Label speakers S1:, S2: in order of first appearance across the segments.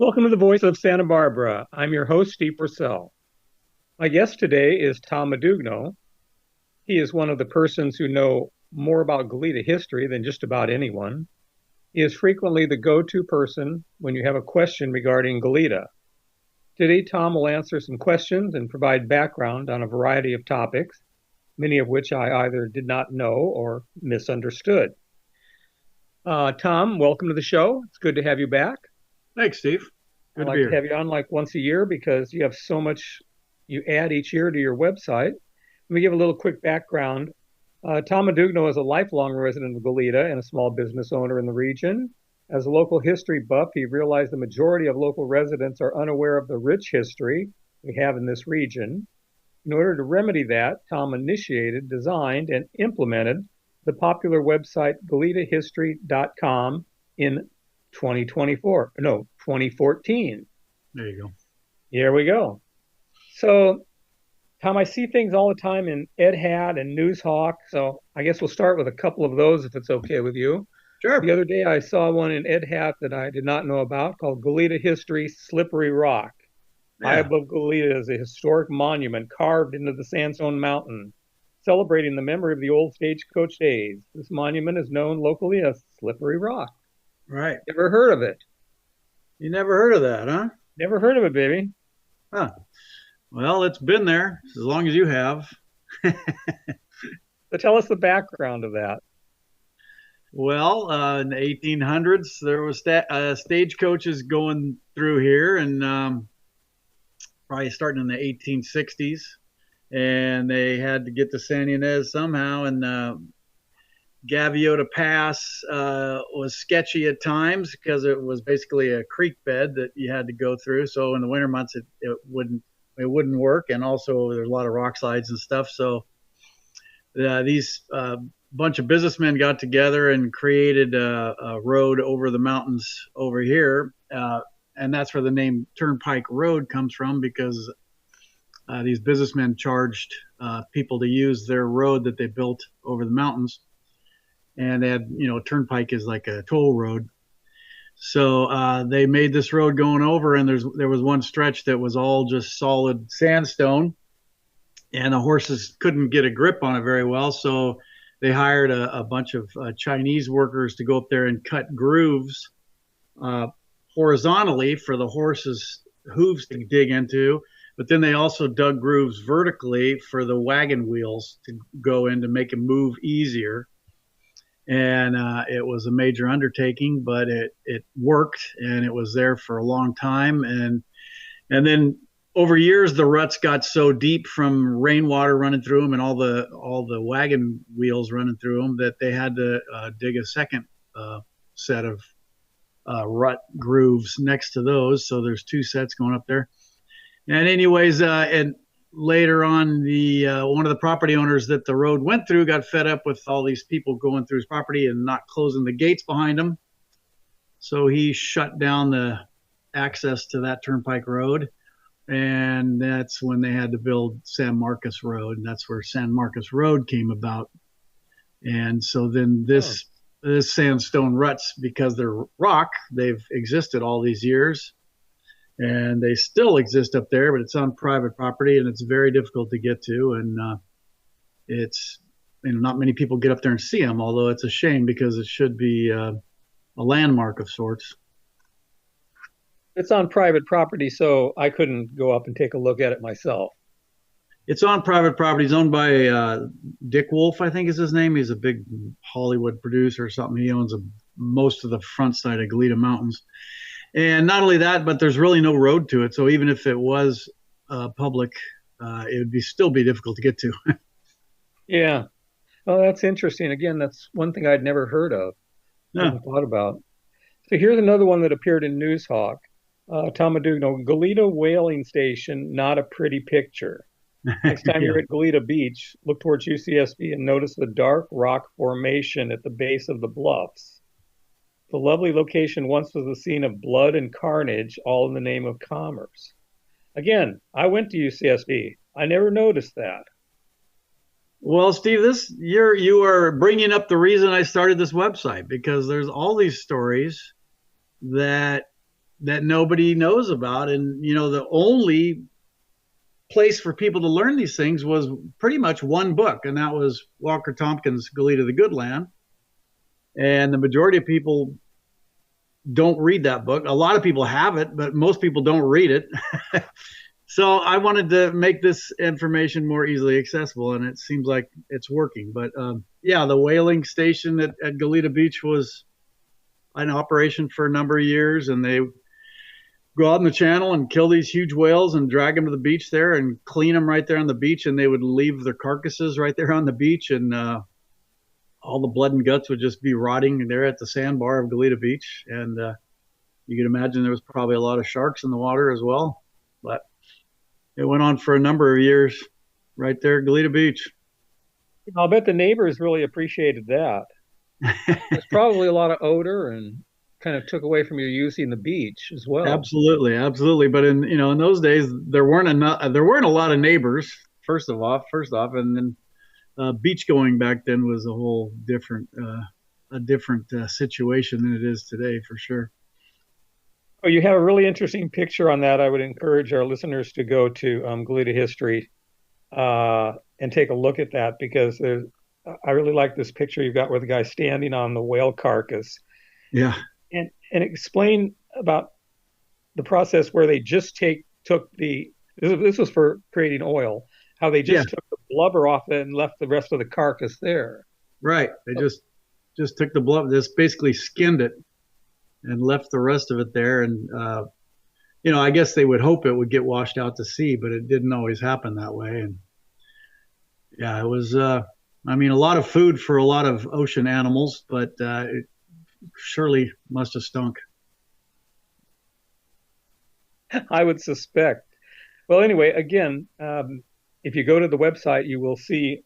S1: Welcome to the Voice of Santa Barbara. I'm your host, Steve Forsell. My guest today is Tom Modugno. He is one of the persons who know more about Goleta history than just about anyone. He is frequently the go-to person when you have a question regarding Goleta. Today, Tom will answer some questions and provide background on a variety of topics, many of which I either did not know or misunderstood. Tom, welcome to the show. It's good to have you back.
S2: Thanks, Steve.
S1: I
S2: Good to be
S1: like to
S2: here.
S1: have you on like once a year because you have so much you add each year to your website. Let me give a little quick background. Tom Modugno is a lifelong resident of Goleta and a small business owner in the region. As a local history buff, he realized the majority of local residents are unaware of the rich history we have in this region. In order to remedy that, Tom initiated, designed, and implemented the popular website goletahistory.com in 2014.
S2: There you go.
S1: Here we go. So, Tom, I see things all the time in Ed Hat and Newshawk. So I guess we'll start with a couple of those if it's okay with you.
S2: Sure.
S1: The other day I saw one in Ed Hat that I did not know about called Goleta History Slippery Rock. High
S2: Yeah.
S1: above Goleta is a historic monument carved into the sandstone mountain, celebrating the memory of the old stagecoach days. This monument is known locally as Slippery Rock.
S2: Right.
S1: Ever heard of it?
S2: You never heard of that, huh?
S1: Never heard of it, baby.
S2: Huh. Well, it's been there as long as you have.
S1: So tell us the background of that.
S2: Well, in the 1800s, there was stagecoaches going through here, and probably starting in the 1860s, and they had to get to San Ynez somehow, and Gaviota Pass was sketchy at times because it was basically a creek bed that you had to go through. So in the winter months, it wouldn't work, and also there's a lot of rock slides and stuff. So these bunch of businessmen got together and created a road over the mountains over here, and that's where the name Turnpike Road comes from because these businessmen charged people to use their road that they built over the mountains. And they had, turnpike is like a toll road. So they made this road going over, and there was one stretch that was all just solid sandstone, and the horses couldn't get a grip on it very well. So they hired a bunch of Chinese workers to go up there and cut grooves horizontally for the horses' hooves to dig into. But then they also dug grooves vertically for the wagon wheels to go in to make them move easier. And it was a major undertaking, but it worked, and it was there for a long time. And then over years, the ruts got so deep from rainwater running through them and all the wagon wheels running through them that they had to dig a second set of rut grooves next to those. So there's two sets going up there. And anyways, and later on, the one of the property owners that the road went through got fed up with all these people going through his property and not closing the gates behind him. So he shut down the access to that Turnpike Road. And that's when they had to build San Marcos Road. And that's where San Marcos Road came about. And so then this sandstone ruts, because they're rock, they've existed all these years. And they still exist up there, but it's on private property, and it's very difficult to get to. And it's not many people get up there and see them, although it's a shame because it should be a landmark of sorts.
S1: It's on private property, so I couldn't go up and take a look at it myself.
S2: It's on private property. It's owned by Dick Wolf, I think is his name. He's a big Hollywood producer or something. He owns most of the front side of Goleta Mountains. And not only that, but there's really no road to it. So even if it was public, it would still be difficult to get to.
S1: Yeah. Oh, that's interesting. Again, that's one thing I'd never heard of,
S2: Yeah.
S1: never thought about. So here's another one that appeared in Newshawk. Tom Modugno, Goleta Whaling Station, not a pretty picture. Next time you're at Goleta Beach, look towards UCSB and notice the dark rock formation at the base of the bluffs. The lovely location once was the scene of blood and carnage, all in the name of commerce. Again, I went to UCSB. I never noticed that.
S2: Well, Steve, you are bringing up the reason I started this website, because there's all these stories that that nobody knows about. And, the only place for people to learn these things was pretty much one book, and that was Walker Tompkins' Goleta the Good Land. And the majority of people don't read that book. A lot of people have it, but most people don't read it. So I wanted to make this information more easily accessible, and it seems like it's working. But yeah, the whaling station at Goleta Beach was in operation for a number of years, and they go out in the channel and kill these huge whales and drag them to the beach there and clean them right there on the beach, and they would leave their carcasses right there on the beach, and all the blood and guts would just be rotting there at the sandbar of Goleta Beach. And you can imagine there was probably a lot of sharks in the water as well. But it went on for a number of years right there at Goleta Beach.
S1: I'll bet the neighbors really appreciated that. There's probably a lot of odor and kind of took away from your using the beach as well.
S2: Absolutely, absolutely. But in those days there weren't a lot of neighbors. First off, and then beach going back then was a whole different situation than it is today, for sure.
S1: Oh, you have a really interesting picture on that. I would encourage our listeners to go to Goleta History and take a look at that, because I really like this picture you've got with the guy standing on the whale carcass.
S2: Yeah.
S1: And explain about the process where they just took this was for creating oil, how they just took the blubber off it and left the rest of the carcass there.
S2: Right. They just took the blubber, just basically skinned it and left the rest of it there. And, I guess they would hope it would get washed out to sea, but it didn't always happen that way. And yeah, it was, a lot of food for a lot of ocean animals, but it surely must have stunk.
S1: I would suspect. Well, anyway, again, if you go to the website, you will see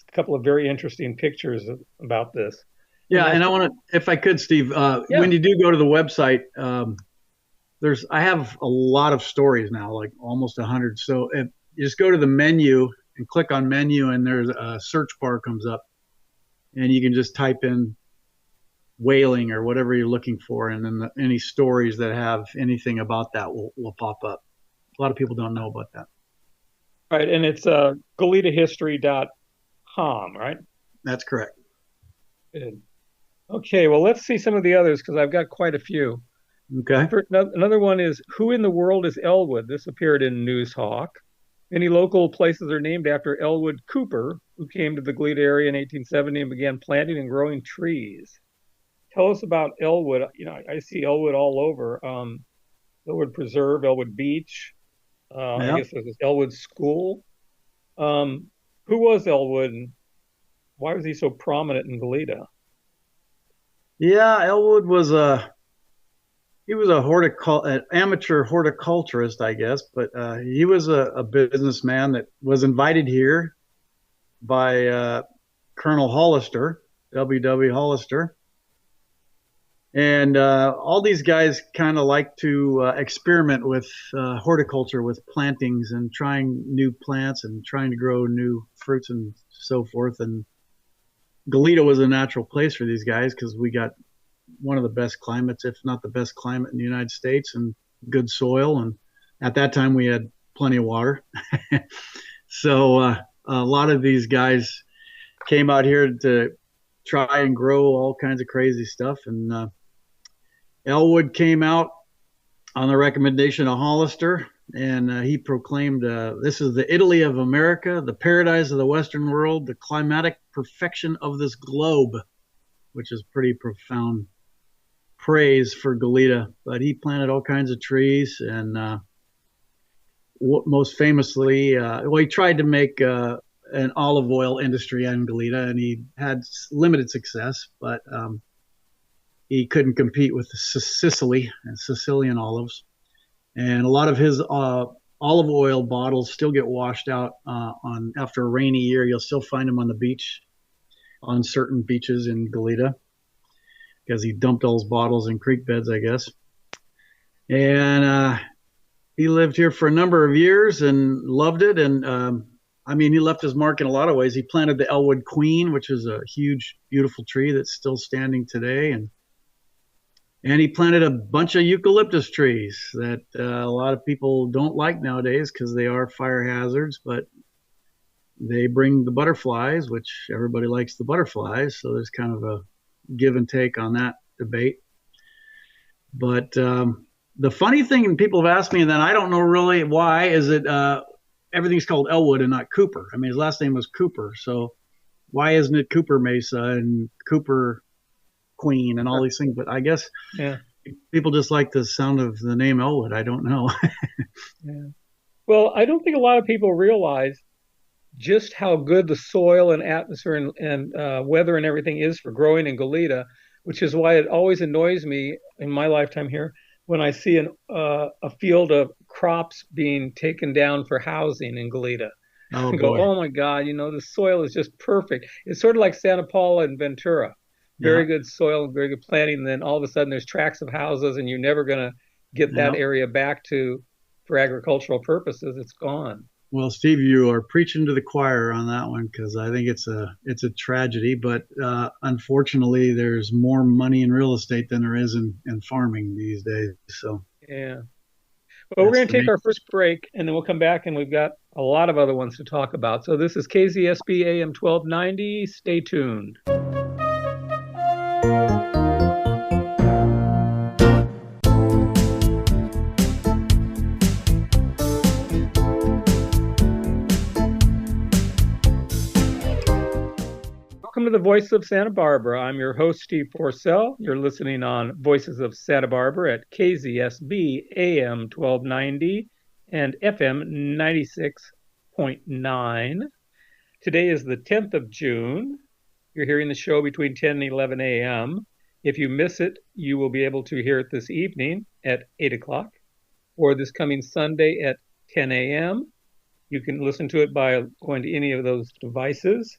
S1: a couple of very interesting pictures about this.
S2: Yeah, and I want to, if I could, Steve, when you do go to the website, I have a lot of stories now, like almost 100. So if you just go to the menu and click on menu, and there's a search bar comes up, and you can just type in whaling or whatever you're looking for, and then any stories that have anything about that will pop up. A lot of people don't know about that.
S1: Right, and it's goletahistory.com, right?
S2: That's correct.
S1: Good. Okay, well, let's see some of the others, because I've got quite a few.
S2: Okay.
S1: Another one is, who in the world is Elwood? This appeared in Newshawk. Many local places are named after Elwood Cooper, who came to the Goleta area in 1870 and began planting and growing trees. Tell us about Elwood. I see Elwood all over. Elwood Preserve, Elwood Beach. I guess there's Elwood School. Who was Elwood, and why was he so prominent in Goleta?
S2: Yeah, Elwood was an amateur horticulturist, I guess, but he was a businessman that was invited here by Colonel Hollister, W.W. Hollister. And all these guys kind of like to experiment with horticulture, with plantings and trying new plants and trying to grow new fruits and so forth. And Goleta was a natural place for these guys, because we got one of the best climates, if not the best climate in the United States, and good soil. And at that time we had plenty of water. So a lot of these guys came out here to try and grow all kinds of crazy stuff. And Elwood came out on the recommendation of Hollister, and he proclaimed, this is the Italy of America, the paradise of the Western world, the climatic perfection of this globe, which is pretty profound praise for Goleta. But he planted all kinds of trees, and most famously, he tried to make an olive oil industry in Goleta, and he had limited success, but he couldn't compete with Sicily and Sicilian olives. And a lot of his olive oil bottles still get washed out after a rainy year. You'll still find them on the beach, on certain beaches in Goleta, because he dumped all his bottles in creek beds, I guess. And he lived here for a number of years and loved it. And he left his mark in a lot of ways. He planted the Elwood Queen, which is a huge, beautiful tree that's still standing today. And And he planted a bunch of eucalyptus trees that a lot of people don't like nowadays because they are fire hazards, but they bring the butterflies, which everybody likes the butterflies. So there's kind of a give and take on that debate. But the funny thing, and people have asked me, and then I don't know really why, is that everything's called Elwood and not Cooper. I mean, his last name was Cooper. So why isn't it Cooper Mesa and Cooper Queen and all these things? But I guess
S1: Yeah.
S2: people just like the sound of the name Elwood. I don't know.
S1: Yeah. Well, I don't think a lot of people realize just how good the soil and atmosphere and weather and everything is for growing in Goleta, which is why it always annoys me in my lifetime here when I see a field of crops being taken down for housing in Goleta.
S2: Oh
S1: I go,
S2: boy.
S1: oh my God, the soil is just perfect. It's sort of like Santa Paula and Ventura.
S2: Yeah.
S1: Very good soil, very good planting. And then all of a sudden there's tracts of houses and you're never going to get that
S2: Yeah.
S1: area back to for agricultural purposes. It's gone.
S2: Well, Steve, you are preaching to the choir on that one because I think it's a tragedy. But unfortunately, there's more money in real estate than there is in farming these days. So
S1: Yeah. Well, we're
S2: that's
S1: going
S2: the
S1: to take
S2: main.
S1: our first break and then we'll come back and we've got a lot of other ones to talk about. So this is KZSB AM 1290. Stay tuned. Welcome to the Voice of Santa Barbara. I'm your host, Steve Forsell. You're listening on Voices of Santa Barbara at KZSB AM 1290 and FM 96.9. Today is the 10th of June. You're hearing the show between 10 and 11 a.m. If you miss it, you will be able to hear it this evening at 8 o'clock or this coming Sunday at 10 a.m. You can listen to it by going to any of those devices.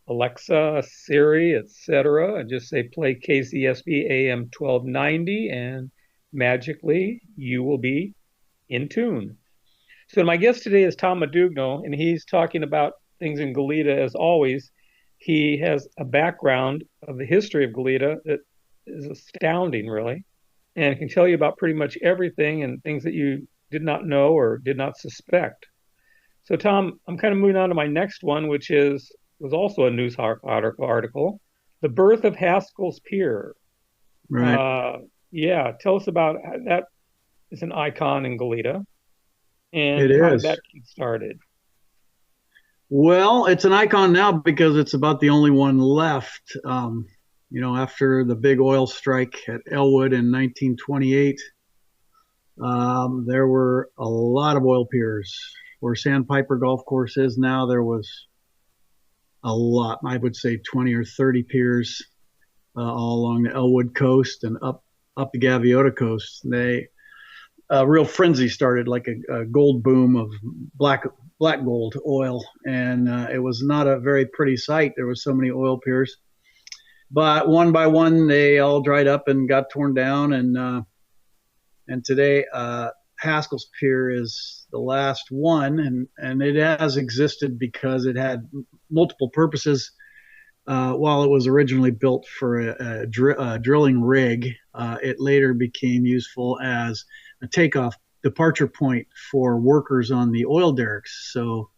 S1: Alexa, Siri, etc., and just say play KZSB AM 1290, and magically you will be in tune. So my guest today is Tom Modugno, and he's talking about things in Goleta as always. He has a background of the history of Goleta that is astounding, really, and can tell you about pretty much everything and things that you did not know or did not suspect. So Tom, I'm kind of moving on to my next one, which was also a news article, The Birth of Haskell's Pier.
S2: Right.
S1: Yeah, tell us about that. Is an icon in Goleta,
S2: It
S1: and how did
S2: is.
S1: that get started?
S2: Well, it's an icon now because it's about the only one left. After the big oil strike at Elwood in 1928, there were a lot of oil piers. Where Sandpiper Golf Course is now, there was a lot. I would say 20 or 30 piers all along the Elwood coast and up the Gaviota coast. A real frenzy started, like a gold boom of black gold oil, and it was not a very pretty sight. There was so many oil piers, but one by one they all dried up and got torn down, and today Haskell's Pier is the last one, and it has existed because it had multiple purposes. While it was originally built for a drilling rig, it later became useful as a takeoff departure point for workers on the oil derricks. So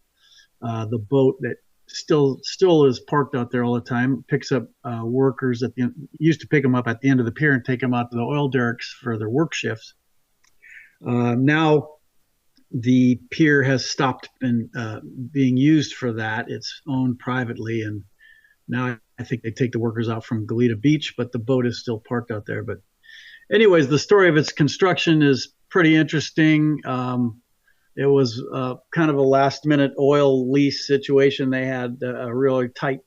S2: the boat that still is parked out there all the time picks up workers used to pick them up at the end of the pier and take them out to the oil derricks for their work shifts. Now the pier has stopped being used for that. It's owned privately, and now I think they take the workers out from Goleta Beach, but the boat is still parked out there. But anyways, the story of its construction is pretty interesting. It was kind of a last minute oil lease situation. They had a really tight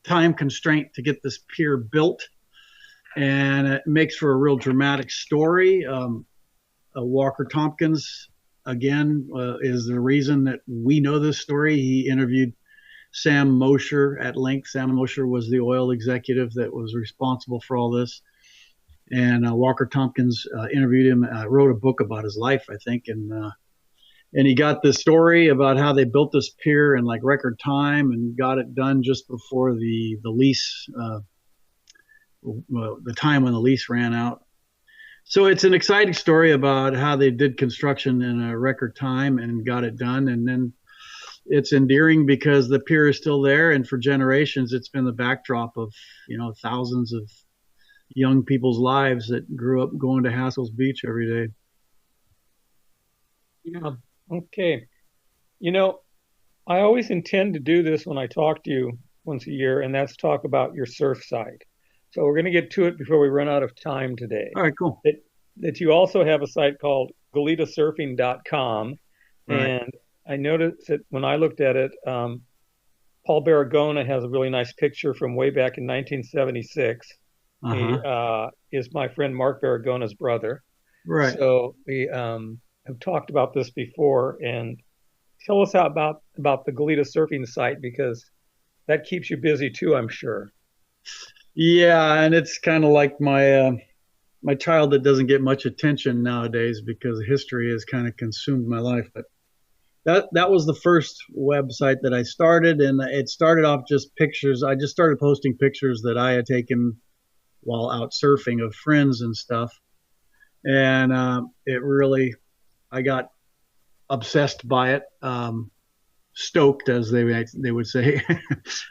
S2: time constraint to get this pier built, and it makes for a real dramatic story. Walker Tompkins, again, is the reason that we know this story. He interviewed Sam Mosher at length. Sam Mosher was the oil executive that was responsible for all this. And Walker Tompkins interviewed him, wrote a book about his life, I think. And he got the story about how they built this pier in like record time and got it done just before the lease, the time when the lease ran out. So it's an exciting story about how they did construction in a record time and got it done. And then it's endearing because the pier is still there. And for generations, it's been the backdrop of, thousands of young people's lives that grew up going to Hassels Beach every day.
S1: Yeah. Okay. You know, I always intend to do this when I talk to you once a year, and that's talk about your surf site. So we're going to get to it before we run out of time today.
S2: All right, cool.
S1: That that you also have a site called goletasurfing.com,
S2: Right.
S1: and I noticed that when I looked at it, Paul Barragona has a really nice picture from way back in 1976. He
S2: Uh-huh.
S1: is my friend Mark Barragona's brother.
S2: Right.
S1: So we have talked about this before, and tell us how about the Goleta surfing site because that keeps you busy too, I'm sure.
S2: Yeah, and it's kind of like my child that doesn't get much attention nowadays because history has kind of consumed my life. But that was the first website that I started, and it started off just pictures. I just started posting pictures that I had taken while out surfing of friends and stuff, and it really I got obsessed by it. Stoked, as they would say.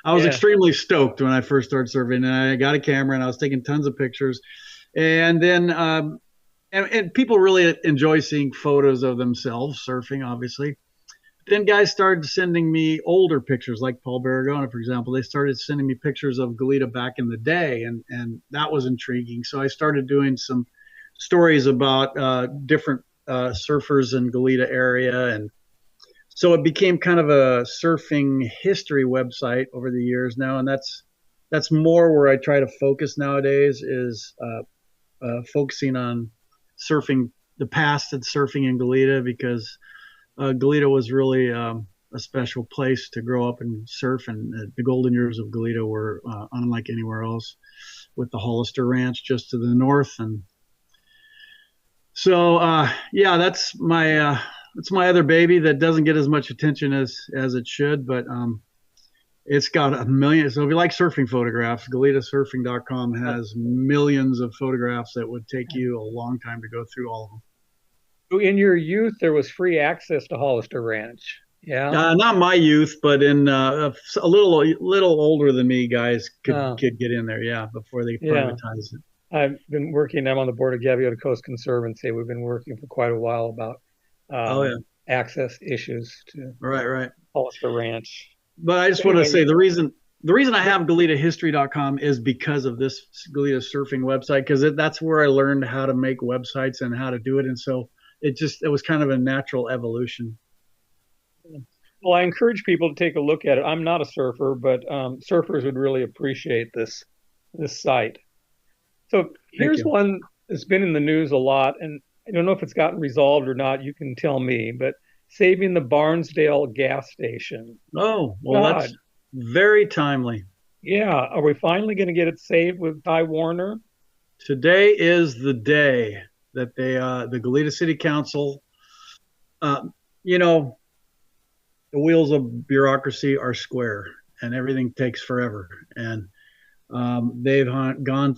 S2: I was
S1: Yeah,
S2: extremely stoked when I first started surfing, and I got a camera and I was taking tons of pictures. And then and people really enjoy seeing photos of themselves surfing, obviously. Then guys started sending me older pictures, like Paul Barragona, for example. They started sending me pictures of Goleta back in the day, and that was intriguing. So I started doing some stories about different surfers in Goleta area, and so it became kind of a surfing history website over the years now, and that's more where I try to focus nowadays is focusing on surfing the past and surfing in Goleta because Goleta was really a special place to grow up and surf, and the golden years of Goleta were unlike anywhere else, with the Hollister Ranch just to the north. And so yeah, that's my other baby that doesn't get as much attention as it should, but it's got a million. So if you like surfing photographs, goletasurfing.com has millions of photographs that would take you a long time to go through all of them.
S1: in your youth there was free access to Hollister Ranch. Yeah.
S2: Not my youth, but in a little older than me, guys
S1: Oh,
S2: could get in there, yeah, before they
S1: yeah.
S2: privatize it.
S1: I've been working. I'm on the board of Gaviota Coast Conservancy. We've been working for quite a while about
S2: Oh yeah,
S1: access issues to
S2: right, right.
S1: Hollister Ranch.
S2: But I just want to
S1: Anyway,
S2: say the reason I have GoletaHistory.com is because of this Goleta surfing website, because that's where I learned how to make websites and how to do it, and so it was kind of a natural evolution.
S1: well, I encourage people to take a look at it. I'm not a surfer, but surfers would really appreciate this site. So
S2: Thank
S1: here's
S2: you.
S1: one that's been in the news a lot, and I don't know if it's gotten resolved or not. You can tell me, but saving the Barnesdale gas station.
S2: Oh well,
S1: God,
S2: that's very timely.
S1: yeah. Are we finally going to get it saved with Ty Warner?
S2: Today is the day that the Goleta City Council, uh, you know, the wheels of bureaucracy are square, and everything takes forever. And they've gone.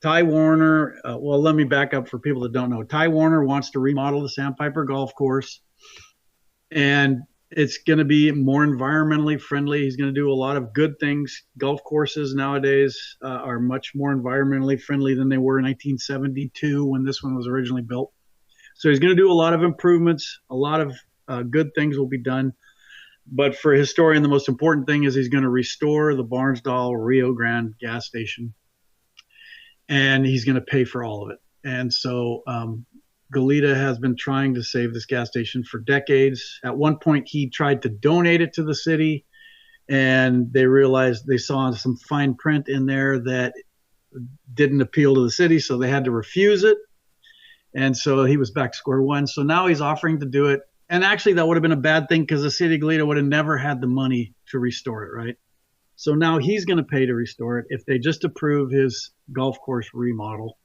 S2: Ty Warner. Well, let me back up for people that don't know. Ty Warner wants to remodel the Sandpiper Golf Course, and it's going to be more environmentally friendly. He's going to do a lot of good things. Golf courses nowadays are much more environmentally friendly than they were in 1972 when this one was originally built. So he's going to do a lot of improvements. A lot of good things will be done. But for a historian, the most important thing is he's going to restore the Barnesdall Rio Grande gas station, and he's going to pay for all of it. And so Goleta has been trying to save this gas station for decades. At one point, he tried to donate it to the city, and they realized they saw some fine print in there that didn't appeal to the city, so they had to refuse it. And so he was back to square one. So now he's offering to do it. And actually, that would have been a bad thing because the city of Goleta would have never had the money to restore it, right? So now he's going to pay to restore it if they just approve his golf course remodel.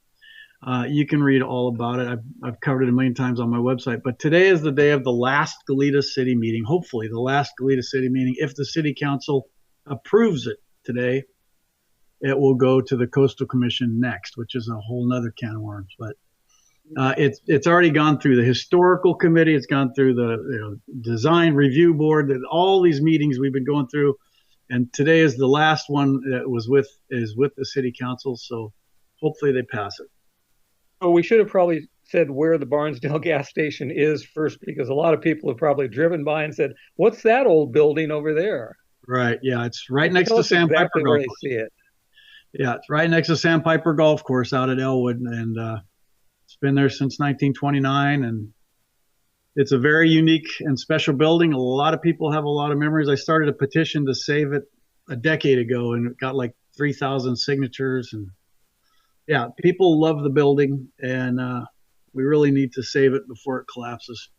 S2: You can read all about it. I've covered it a million times on my website. But today is the day of the last Goleta City meeting, hopefully the last Goleta City meeting. If the city council approves it today, it will go to the Coastal Commission next, which is a whole nother can of worms. But It's already gone through the historical committee. It's gone through the design review board. All these meetings we've been going through, and today is the last one that is with the city council. So hopefully they pass it.
S1: Oh, we should have probably said where the Barnesdale gas station is first, because a lot of people have probably driven by and said, "What's that old building over there?"
S2: Right. Yeah, it's right
S1: So
S2: next
S1: tell
S2: to
S1: us
S2: Sandpiper
S1: exactly where
S2: Golf
S1: they
S2: Course.
S1: see it.
S2: Yeah, it's right next to Sandpiper Golf Course out at Elwood, and it's been there since 1929, and it's a very unique and special building. A lot of people have a lot of memories. I started a petition to save it a decade ago, and it got like 3,000 signatures. And yeah, people love the building, and we really need to save it before it collapses.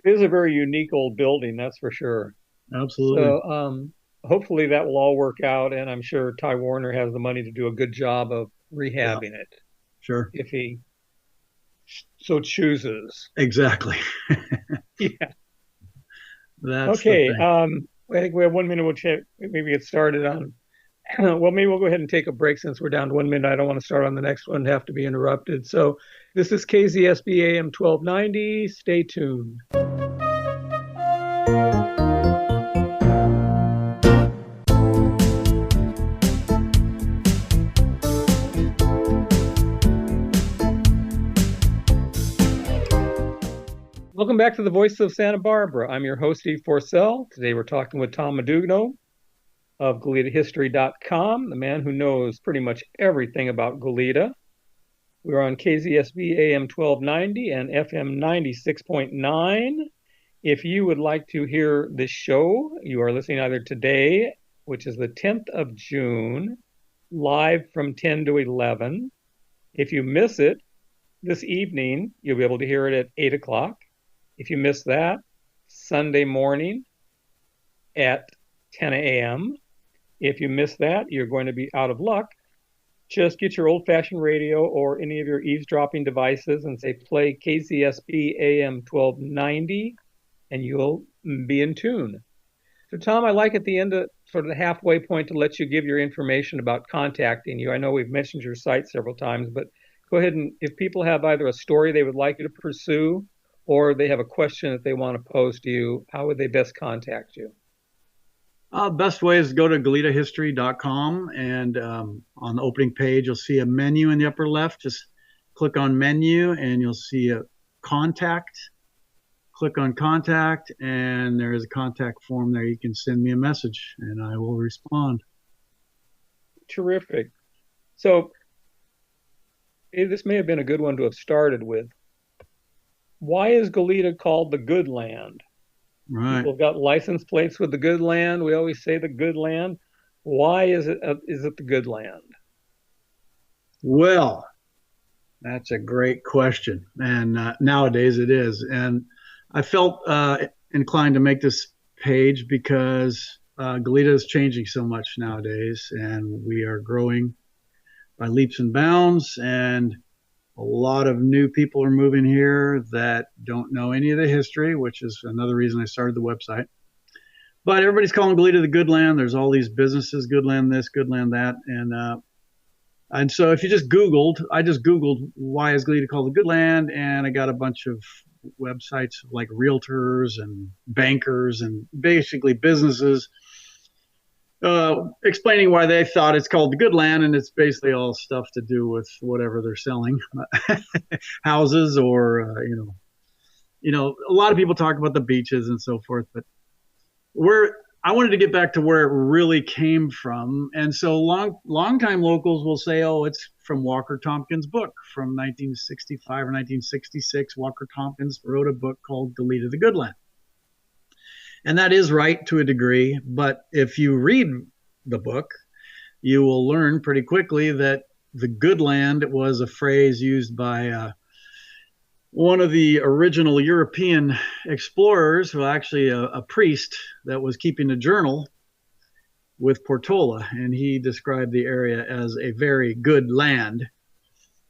S1: It is a very unique old building, that's for sure.
S2: Absolutely.
S1: So hopefully that will all work out, and I'm sure Ty Warner has the money to do a good job of
S2: Yeah,
S1: rehabbing it
S2: sure.
S1: if he so chooses.
S2: Exactly.
S1: Yeah.
S2: That's the
S1: Okay.
S2: thing.
S1: I think we have 1 minute. We'll check, maybe get started on. Well, maybe we'll go ahead and take a break since we're down to 1 minute. I don't want to start on the next one and have to be interrupted. So this is KZSB AM 1290. Stay tuned. Welcome back to the Voice of Santa Barbara. I'm your host, Steve Forsell. Today we're talking with Tom Modugno of GoletaHistory.com, the man who knows pretty much everything about Goleta. We're on KZSB AM 1290 and FM 96.9. If you would like to hear this show, you are listening either today, which is the 10th of June, live from 10 to 11. If you miss it this evening, you'll be able to hear it at 8 o'clock. If you miss that, Sunday morning at 10 a.m. If you miss that, you're going to be out of luck. Just get your old-fashioned radio or any of your eavesdropping devices and say, play KZSB AM 1290, and you'll be in tune. So, Tom, I like at the end of sort of the halfway point to let you give your information about contacting you. I know we've mentioned your site several times, but go ahead and if people have either a story they would like you to pursue or they have a question that they want to pose to you, how would they best contact you?
S2: Best way is to go to GoletaHistory.com, and on the opening page, you'll see a menu in the upper left. Just click on menu, and you'll see a contact. Click on contact, and there is a contact form there. You can send me a message, and I will respond.
S1: Terrific. So this may have been a good one to have started with. Why is Goleta called the Good Land?
S2: Right.
S1: People have got license plates with the Good Land. We always say the Good Land. Why is it the Good Land?
S2: Well, that's a great question, and nowadays it is. And I felt inclined to make this page because Goleta is changing so much nowadays, and we are growing by leaps and bounds, and a lot of new people are moving here that don't know any of the history, which is another reason I started the website. But everybody's calling Goleta the Good Land. There's all these businesses, Good Land this, Good Land that, and so if you just Googled, I just Googled why is Goleta called the Good Land, and I got a bunch of websites like realtors and bankers and basically businesses explaining why they thought it's called the Good Land, and it's basically all stuff to do with whatever they're selling, houses or a lot of people talk about the beaches and so forth, but I wanted to get back to where it really came from, and so long-time locals will say, "Oh, it's from Walker Tompkins' book from 1965 or 1966." Walker Tompkins wrote a book called Goleta the Good Land. And that is right to a degree, but if you read the book, you will learn pretty quickly that the good land was a phrase used by one of the original European explorers, who actually a priest that was keeping a journal with Portola, and he described the area as a very good land.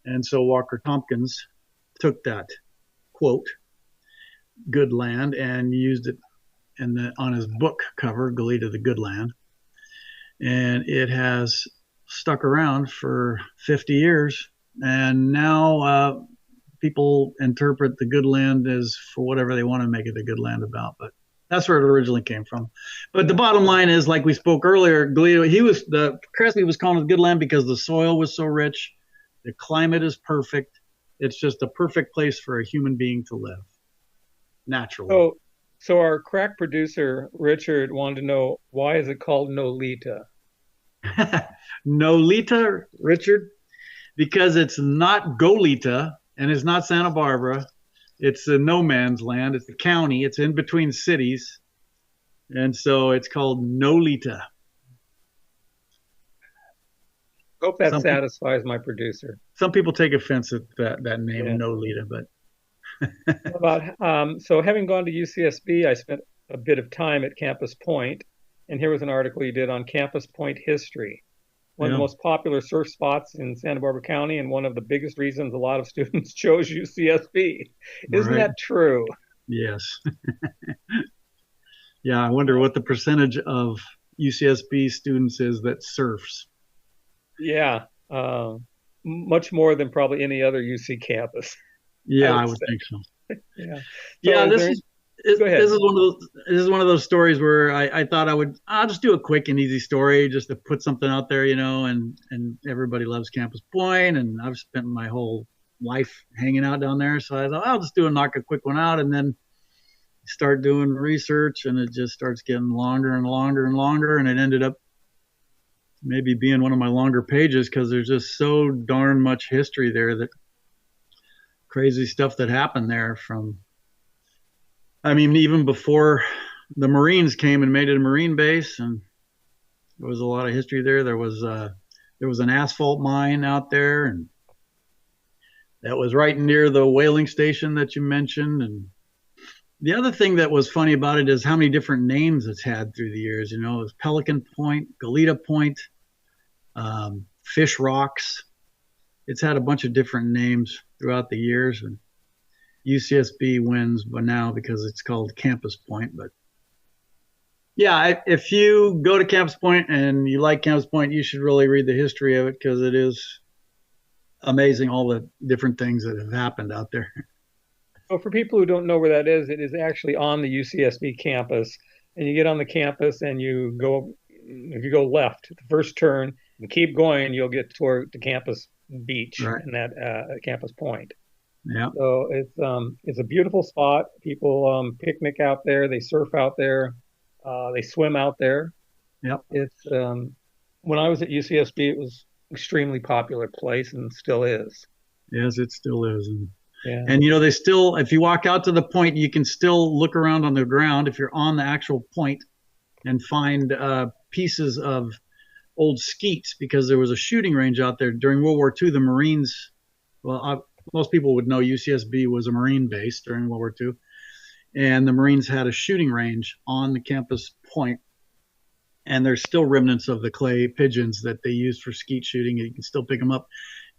S2: And so Walker Tompkins took that quote, good land, and used it on his book cover, Goleta the Good Land. And it has stuck around for 50 years. And now people interpret the good land as for whatever they want to make it the good land about. But that's where it originally came from. But the bottom line is, like we spoke earlier, Goleta, Crespi was called the good land because the soil was so rich, the climate is perfect. It's just a perfect place for a human being to live naturally.
S1: So our crack producer Richard wanted to know, why is it called Nolita?
S2: Nolita, Richard, because it's not Goleta and it's not Santa Barbara. It's a no man's land. It's a county. It's in between cities. And so it's called Nolita.
S1: Hope that satisfies my producer.
S2: Some people take offense at that name, yeah. Nolita, but.
S1: So having gone to UCSB, I spent a bit of time at Campus Point, and here was an article you did on Campus Point history. One of the most popular surf spots in Santa Barbara County, and one of the biggest reasons a lot of students chose UCSB. Isn't that true?
S2: Yes. Yeah, I wonder what the percentage of UCSB students is that surfs.
S1: Yeah, much more than probably any other UC campus.
S2: Yeah, I would think so.
S1: Yeah. So
S2: yeah, this is one of those stories where I thought I'll just do a quick and easy story just to put something out there, and everybody loves Campus Point, and I've spent my whole life hanging out down there, so I thought I'll just knock a quick one out, and then start doing research, and it just starts getting longer and longer and longer, and it ended up maybe being one of my longer pages because there's just so darn much history there, that crazy stuff that happened there even before the Marines came and made it a Marine base, and there was a lot of history there. There was an asphalt mine out there, and that was right near the whaling station that you mentioned. And the other thing that was funny about it is how many different names it's had through the years. It was Pelican Point, Goleta Point, Fish Rocks. It's had a bunch of different names throughout the years, and UCSB wins but now because it's called Campus Point. But yeah, if you go to Campus Point and you like Campus Point, you should really read the history of it, because it is amazing, all the different things that have happened out there.
S1: So for people who don't know where that is, it is actually on the UCSB campus, and you get on the campus and if you go left, the first turn, and keep going, you'll get toward the campus beach, right, and that Campus Point.
S2: Yeah.
S1: So it's a beautiful spot. People picnic out there, they surf out there, they swim out there.
S2: Yep.
S1: It's when I was at UCSB, it was extremely popular place and still is.
S2: Yes, it still is.
S1: Yeah.
S2: And they still, if you walk out to the point, you can still look around on the ground if you're on the actual point and find pieces of old skeets, because there was a shooting range out there during World War II. The Marines, most people would know UCSB was a Marine base during World War II, and the Marines had a shooting range on the Campus Point, and there's still remnants of the clay pigeons that they used for skeet shooting. You can still pick them up,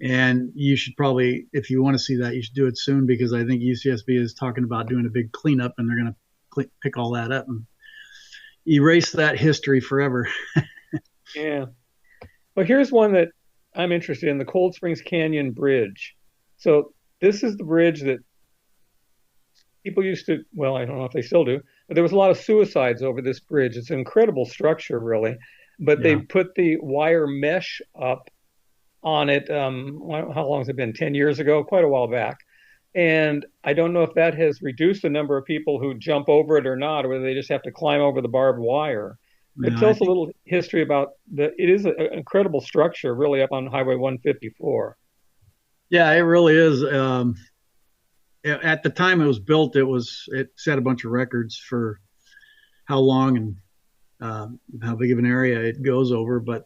S2: and you should probably, if you want to see that, you should do it soon, because I think UCSB is talking about doing a big cleanup, and they're going to pick all that up and erase that history forever.
S1: Yeah. Well, here's one that I'm interested in, the Cold Springs Canyon Bridge. So this is the bridge that people used to, well, I don't know if they still do, but there was a lot of suicides over this bridge. It's an incredible structure, really. But they put the wire mesh up on it, how long has it been, 10 years ago? Quite a while back. And I don't know if that has reduced the number of people who jump over it or not, or whether they just have to climb over the barbed wire. But tell us a little history about it is an incredible structure, really, up on Highway 154.
S2: Yeah, it really is. At the time it was built, it set a bunch of records for how long and how big of an area it goes over. But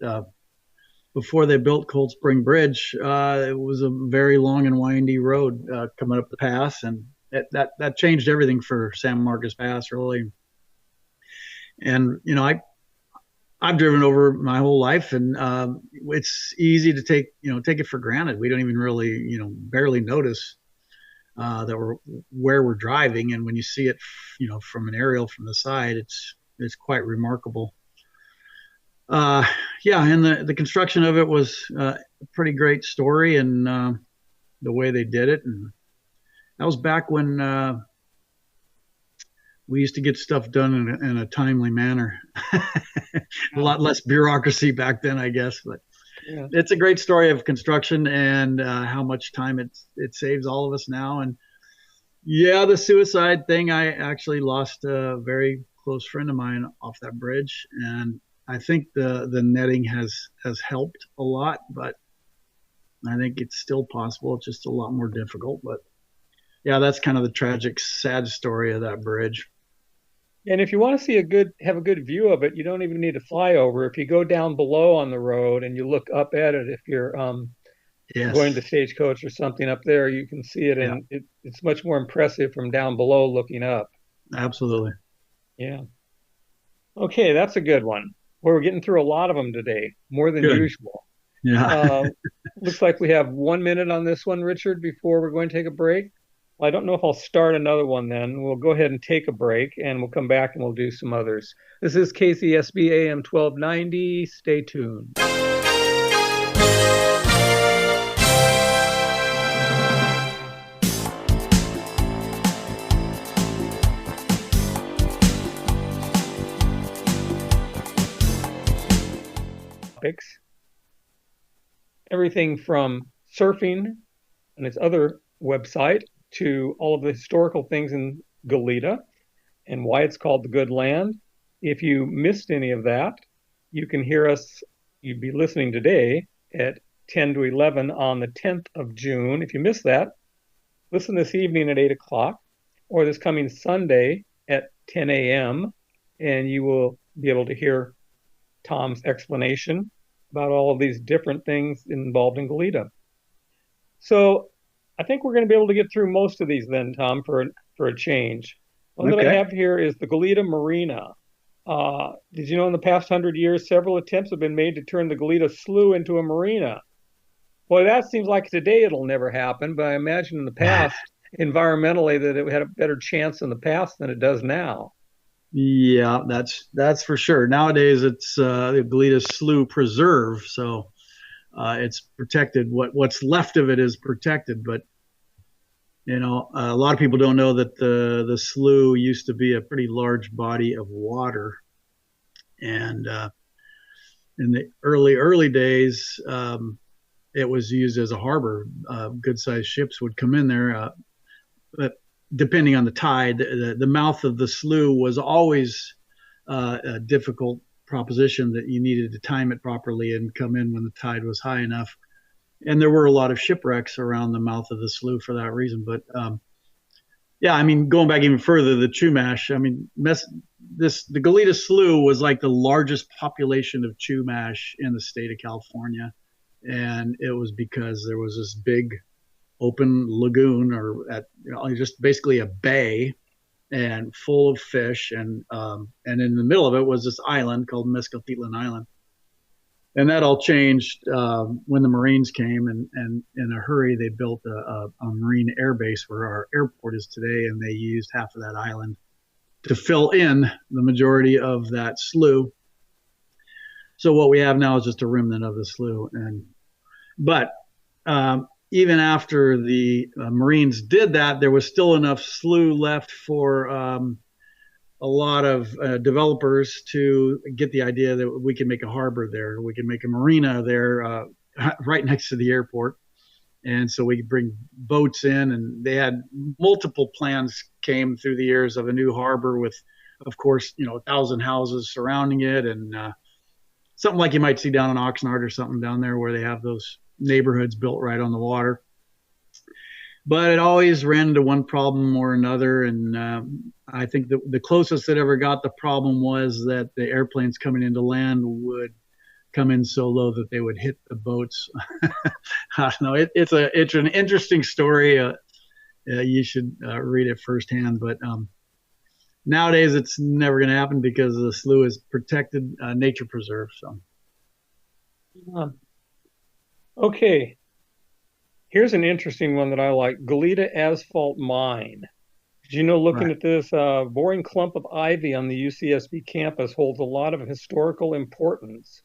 S2: before they built Cold Spring Bridge, it was a very long and windy road coming up the pass, and that changed everything for San Marcos Pass, really. And I've driven over my whole life, and it's easy to take it for granted. We don't even really, barely notice that where we're driving. And when you see it, from an aerial from the side, it's quite remarkable. And the construction of it was a pretty great story, and the way they did it, and That was back when we used to get stuff done in a timely manner. A
S1: Yeah.
S2: lot less bureaucracy back then, I guess. But
S1: Yeah.
S2: it's a great story of construction and how much time it saves all of us now. And yeah, the suicide thing. I actually lost a very close friend of mine off that bridge, and I think the netting has helped a lot, but I think it's still possible. It's just a lot more difficult. But yeah, that's kind of the tragic, sad story of that bridge.
S1: And if you want to see have a good view of it, you don't even need to fly over. If you go down below on the road and you look up at it, if you're going
S2: Yes.
S1: to Stagecoach or something up there, you can see it,
S2: Yeah,
S1: and it's much more impressive from down below looking up.
S2: absolutely.
S1: Yeah. Okay, that's a good one. We're getting through a lot of them today, more than
S2: Good.
S1: usual.
S2: Yeah.
S1: Uh, looks like we have 1 minute on this one, Richard, before we're going to take a break. I don't know if I'll start another one then. We'll go ahead and take a break and we'll come back and we'll do some others. This is KCSB AM 1290. Stay tuned. Topics. Everything from surfing and its other website to all of the historical things in Goleta and why it's called the Good Land. If you missed any of that, you can hear us, you'd be listening today at 10 to 11 on the 10th of June. If you missed that, listen this evening at 8 o'clock or this coming Sunday at 10 a.m. and you will be able to hear Tom's explanation about all of these different things involved in Goleta. So I think we're going to be able to get through most of these then, Tom, for a change. One that I
S2: Okay.
S1: have here is the Goleta Marina. Did you know in the past 100 years, several attempts have been made to turn the Goleta Slough into a marina? Boy, that seems like today it'll never happen, but I imagine in the past, environmentally, that it had a better chance in the past than it does now.
S2: Yeah, that's for sure. Nowadays, it's the Goleta Slough Preserve, so it's protected. What's left of it is protected, but a lot of people don't know that the slough used to be a pretty large body of water, and in the early days, it was used as a harbor. Good sized ships would come in there, but depending on the tide, the mouth of the slough was always a difficult proposition that you needed to time it properly and come in when the tide was high enough. And there were a lot of shipwrecks around the mouth of the slough for that reason. But yeah, I mean, going back even further, the Chumash. I mean, the Goleta Slough was like the largest population of Chumash in the state of California, and it was because there was this big open lagoon, or just basically a bay, and full of fish, and in the middle of it was this island called Mescaltitlan Island. And that all changed when the Marines came, and in a hurry they built a Marine air base where our airport is today, and they used half of that island to fill in the majority of that slough. So what we have now is just a remnant of the slough, but even after the Marines did that, there was still enough slough left for a lot of developers to get the idea that we can make a harbor there, we can make a marina there, right next to the airport, and so we could bring boats in. And they had multiple plans came through the years of a new harbor with, of course, 1,000 houses surrounding it, and something like you might see down in Oxnard or something down there where they have those neighborhoods built right on the water. But it always ran into one problem or another. And I think the closest it ever got the problem was that the airplanes coming into land would come in so low that they would hit the boats. I don't know. It's an interesting story. You should read it firsthand. But nowadays, it's never going to happen because the slough is protected nature preserve. So.
S1: Okay, here's an interesting one that I like. Goleta Asphalt Mine. Did you know, looking
S2: Right.
S1: at this, boring clump of ivy on the UCSB campus holds a lot of historical importance.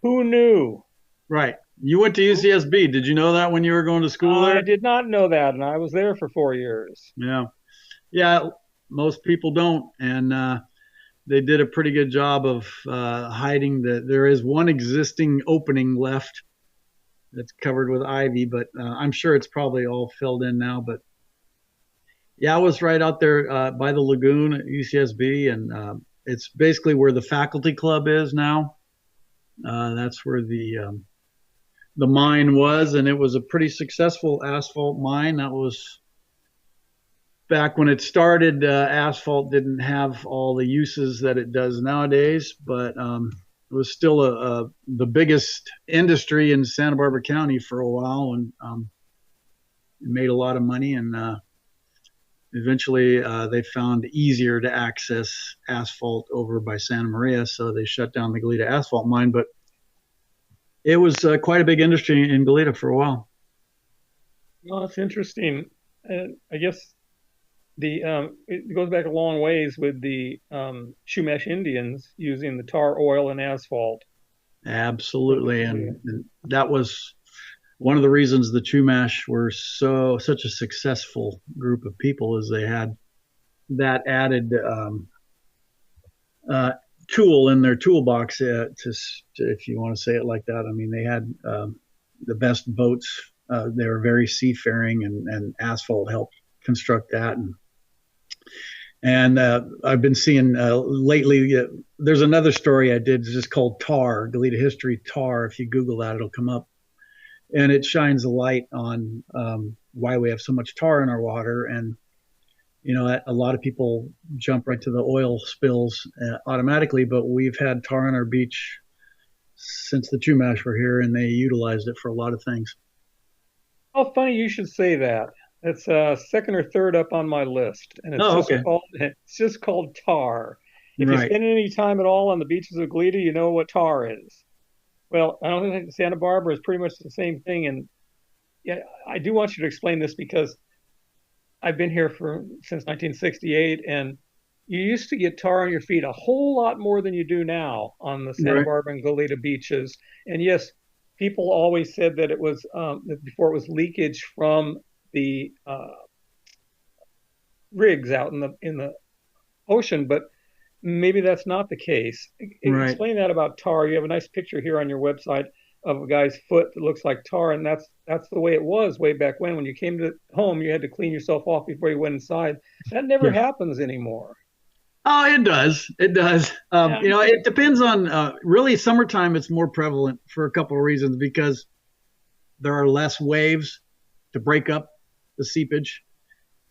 S1: Who knew?
S2: Right. You went to UCSB. Did you know that when you were going to school
S1: I
S2: there?
S1: did not know that, and I was there for 4 years.
S2: Yeah. Yeah. Most people don't. And they did a pretty good job of hiding that there is one existing opening left that's covered with ivy, but I'm sure it's probably all filled in now. But yeah, I was right out there by the lagoon at UCSB, and it's basically where the faculty club is now. That's where the mine was, and it was a pretty successful asphalt mine. That was back when it started. Asphalt didn't have all the uses that it does nowadays, but it was still the biggest industry in Santa Barbara County for a while, and it made a lot of money. And eventually, they found easier to access asphalt over by Santa Maria, so they shut down the Goleta asphalt mine. But it was quite a big industry in Goleta for a while.
S1: Well, it's interesting. And I guess it goes back a long ways with the Chumash Indians using the tar, oil, and asphalt.
S2: Absolutely, and that was one of the reasons the Chumash were such a successful group of people, is they had that added uh, tool in their toolbox if you want to say it like that. I mean, they had the best boats. They were very seafaring, and asphalt helped construct that. And I've been seeing lately, there's another story I did just called Tar, Goleta History Tar. If you Google that, it'll come up. And it shines a light on why we have so much tar in our water. And, you know, a lot of people jump right to the oil spills automatically, but we've had tar on our beach since the Chumash were here, and they utilized it for a lot of things.
S1: How funny you should say that. It's second or third up on my list, and
S2: Oh, okay.
S1: it's just called tar. If you
S2: Right.
S1: spend any time at all on the beaches of Goleta, you know what tar is. Well, I don't think Santa Barbara is pretty much the same thing. And yeah, I do want you to explain this because I've been here for since 1968, and you used to get tar on your feet a whole lot more than you do now on the Santa
S2: Right.
S1: Barbara and Goleta beaches. And yes, people always said that it was that before it was leakage from the rigs out in the ocean, but maybe that's not the case.
S2: Right.
S1: Explain that about tar. You have a nice picture here on your website of a guy's foot that looks like tar, and that's the way it was way back when you came to home, you had to clean yourself off before you went inside. That never
S2: Yeah.
S1: happens anymore.
S2: Oh, it does. It does.
S1: Yeah.
S2: It depends on really summertime. It's more prevalent for a couple of reasons, because there are less waves to break up the seepage,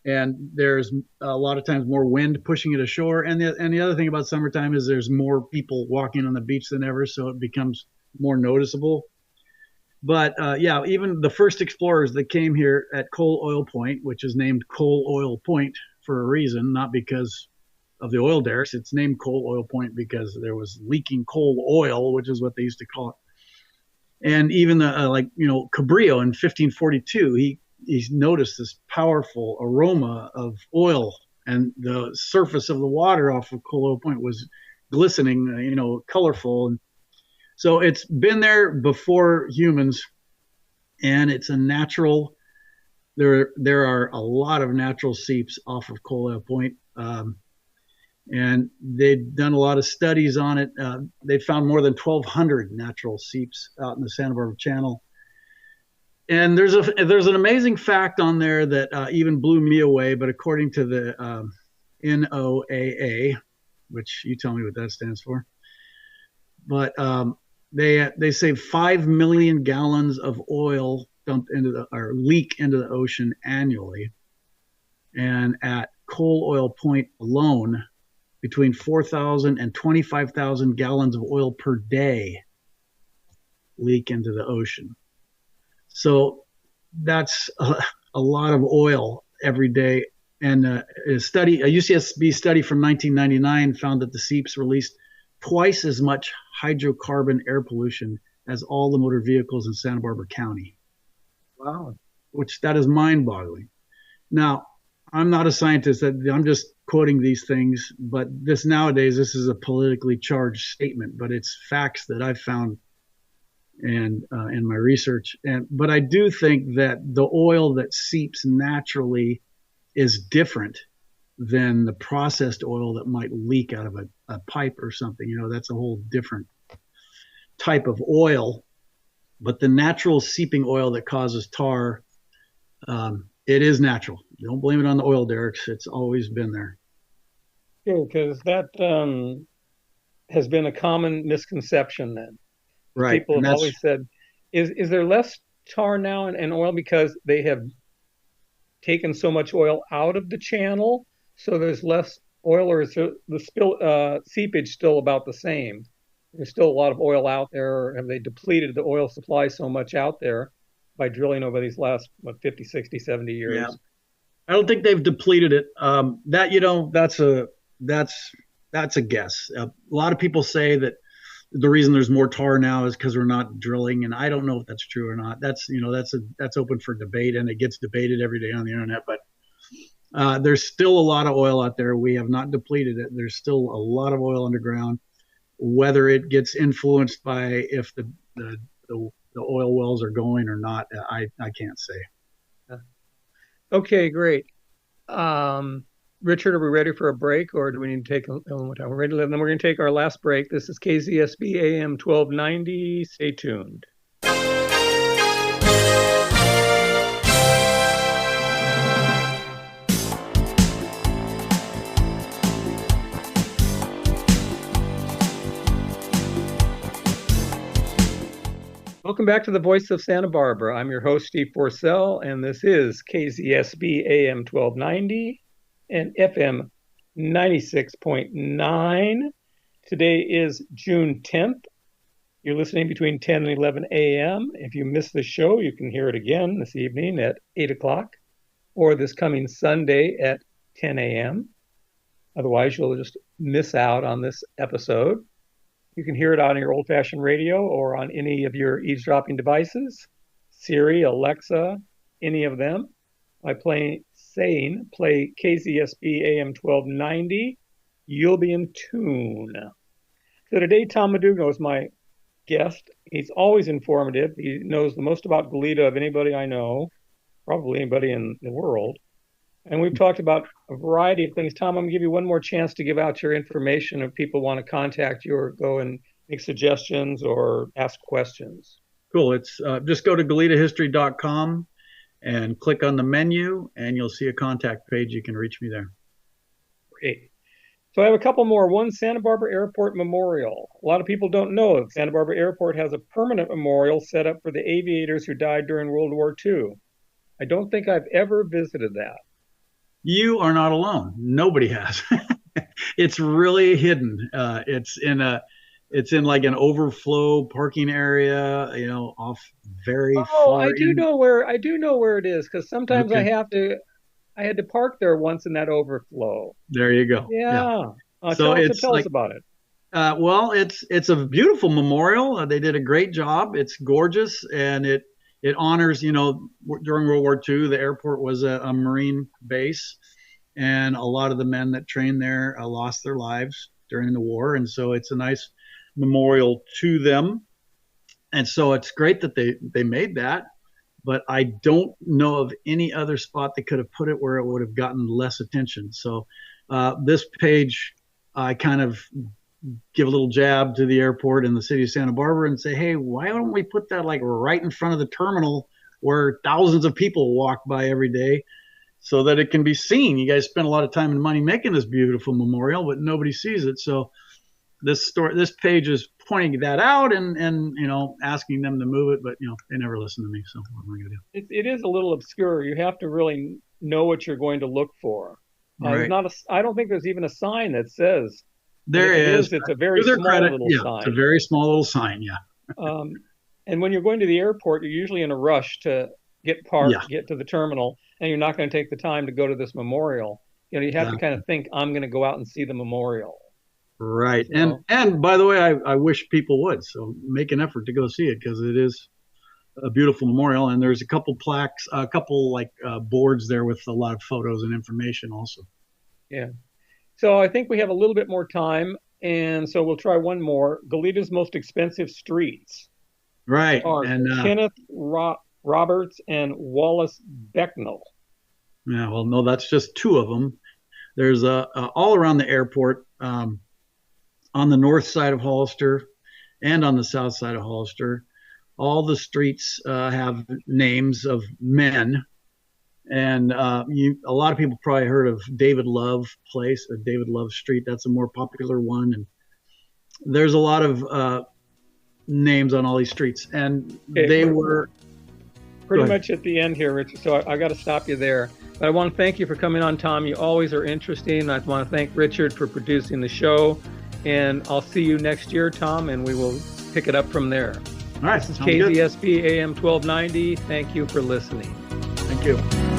S2: and there's a lot of times more wind pushing it ashore. And the other thing about summertime is there's more people walking on the beach than ever, so it becomes more noticeable. But yeah, even the first explorers that came here at Coal Oil Point, which is named Coal Oil Point for a reason, not because of the oil derricks. It's named Coal Oil Point because there was leaking coal oil, which is what they used to call it. And even Cabrillo in 1542, he's noticed this powerful aroma of oil, and the surface of the water off of Coal Oil Point was glistening, colorful. And so it's been there before humans, and it's a natural. There are a lot of natural seeps off of Coal Oil Point. And they've done a lot of studies on it. They found more than 1,200 natural seeps out in the Santa Barbara Channel. And there's an amazing fact on there that even blew me away. But according to the NOAA, which you tell me what that stands for, but they say 5 million gallons of oil dumped or leak into the ocean annually, and at Coal Oil Point alone, between 4,000 and 25,000 gallons of oil per day leak into the ocean. So that's a lot of oil every day. And a UCSB study from 1999 found that the seeps released twice as much hydrocarbon air pollution as all the motor vehicles in Santa Barbara County.
S1: Wow.
S2: Which that is mind-boggling. Now, I'm not a scientist. I'm just quoting these things, but this is a politically charged statement, but it's facts that I've found and in my research. But I do think that the oil that seeps naturally is different than the processed oil that might leak out of a pipe or something. That's a whole different type of oil. But the natural seeping oil that causes tar, it is natural. Don't blame it on the oil derricks. It's always been there.
S1: Yeah, because that has been a common misconception then.
S2: Right.
S1: People
S2: And
S1: have
S2: that's,
S1: always said, is there less tar now in oil because they have taken so much oil out of the channel, so there's less oil, or is the seepage still about the same? There's still a lot of oil out there, or have they depleted the oil supply so much out there by drilling over these last, 50, 60, 70
S2: yeah.
S1: years?
S2: I don't think they've depleted it. That's that's a guess. A lot of people say that the reason there's more tar now is because we're not drilling, and I don't know if that's true or not. That's open for debate, and it gets debated every day on the internet. But there's still a lot of oil out there. We have not depleted it. There's still a lot of oil underground. Whether it gets influenced by if the oil wells are going or not, I can't say.
S1: Okay, great. Richard, are we ready for a break, or do we need to take a little more time? We're ready to live. Then we're going to take our last break. This is KZSB AM 1290. Stay tuned. Welcome back to the Voice of Santa Barbara. I'm your host, Steve Forsell, and this is KZSB AM 1290 and FM 96.9. Today is June 10th. You're listening between 10 and 11 a.m. If you missed the show, you can hear it again this evening at 8 o'clock or this coming Sunday at 10 a.m. Otherwise, you'll just miss out on this episode. You can hear it on your old-fashioned radio or on any of your eavesdropping devices, Siri, Alexa, any of them, by play KZSB AM 1290. You'll be in tune. So today, Tom Modugno is my guest. He's always informative. He knows the most about Goleta of anybody I know, probably anybody in the world. And we've talked about a variety of things. Tom, I'm going to give you one more chance to give out your information if people want to contact you or go and make suggestions or ask questions.
S2: Cool. It's just go to goletahistory.com and click on the menu, and you'll see a contact page. You can reach me there.
S1: Great. So I have a couple more. One, Santa Barbara Airport Memorial. A lot of people don't know if Santa Barbara Airport has a permanent memorial set up for the aviators who died during World War II. I don't think I've ever visited that.
S2: You are not alone. Nobody has. It's really hidden. It's in like an overflow parking area, off very far.
S1: I do know where it is, because sometimes
S2: Okay.
S1: I had to park there once in that overflow.
S2: There you go.
S1: Yeah.
S2: So
S1: Tell us about it.
S2: Well, it's a beautiful memorial. They did a great job. It's gorgeous, and it honors, during World War II, the airport was a Marine base, and a lot of the men that trained there lost their lives during the war, and so it's a nice memorial to them. And so it's great that they made that, but I don't know of any other spot that could have put it where it would have gotten less attention. So this page, I kind of give a little jab to the airport and the city of Santa Barbara and say, hey, why don't we put that like right in front of the terminal where thousands of people walk by every day, so that it can be seen? You guys spend a lot of time and money making this beautiful memorial, but nobody sees it. So this page is pointing that out and asking them to move it, but they never listen to me. So what am I going to
S1: do? It is a little obscure. You have to really know what you're going to look for.
S2: Right.
S1: I don't think there's even a sign that says.
S2: There is.
S1: It's a very small little sign.
S2: It's a very small little sign. Yeah.
S1: And when you're going to the airport, you're usually in a rush to get parked, get to the terminal, and you're not going to take the time to go to this memorial. You have to kind of think, I'm going to go out and see the memorial.
S2: Right. So, and by the way, I wish people would. So make an effort to go see it, because it is a beautiful memorial. And there's a couple plaques, a couple boards there with a lot of photos and information also.
S1: Yeah. So I think we have a little bit more time, and so we'll try one more. Goleta's most expensive streets.
S2: Right.
S1: are
S2: And
S1: Kenneth Roberts and Wallace Becknell.
S2: yeah, well, no, that's just two of them. There's all around the airport, on the north side of Hollister and on the south side of Hollister. All the streets have names of men. And a lot of people probably heard of David Love Place or David Love Street. That's a more popular one. And there's a lot of names on all these streets. And
S1: Okay,
S2: they were
S1: pretty much at the end here, Richard. So I got to stop you there. But I want to thank you for coming on, Tom. You always are interesting. I want to thank Richard for producing the show. And I'll see you next year, Tom, and we will pick it up from there.
S2: All right.
S1: This is KZSB AM 1290. Thank you for listening.
S2: Thank you.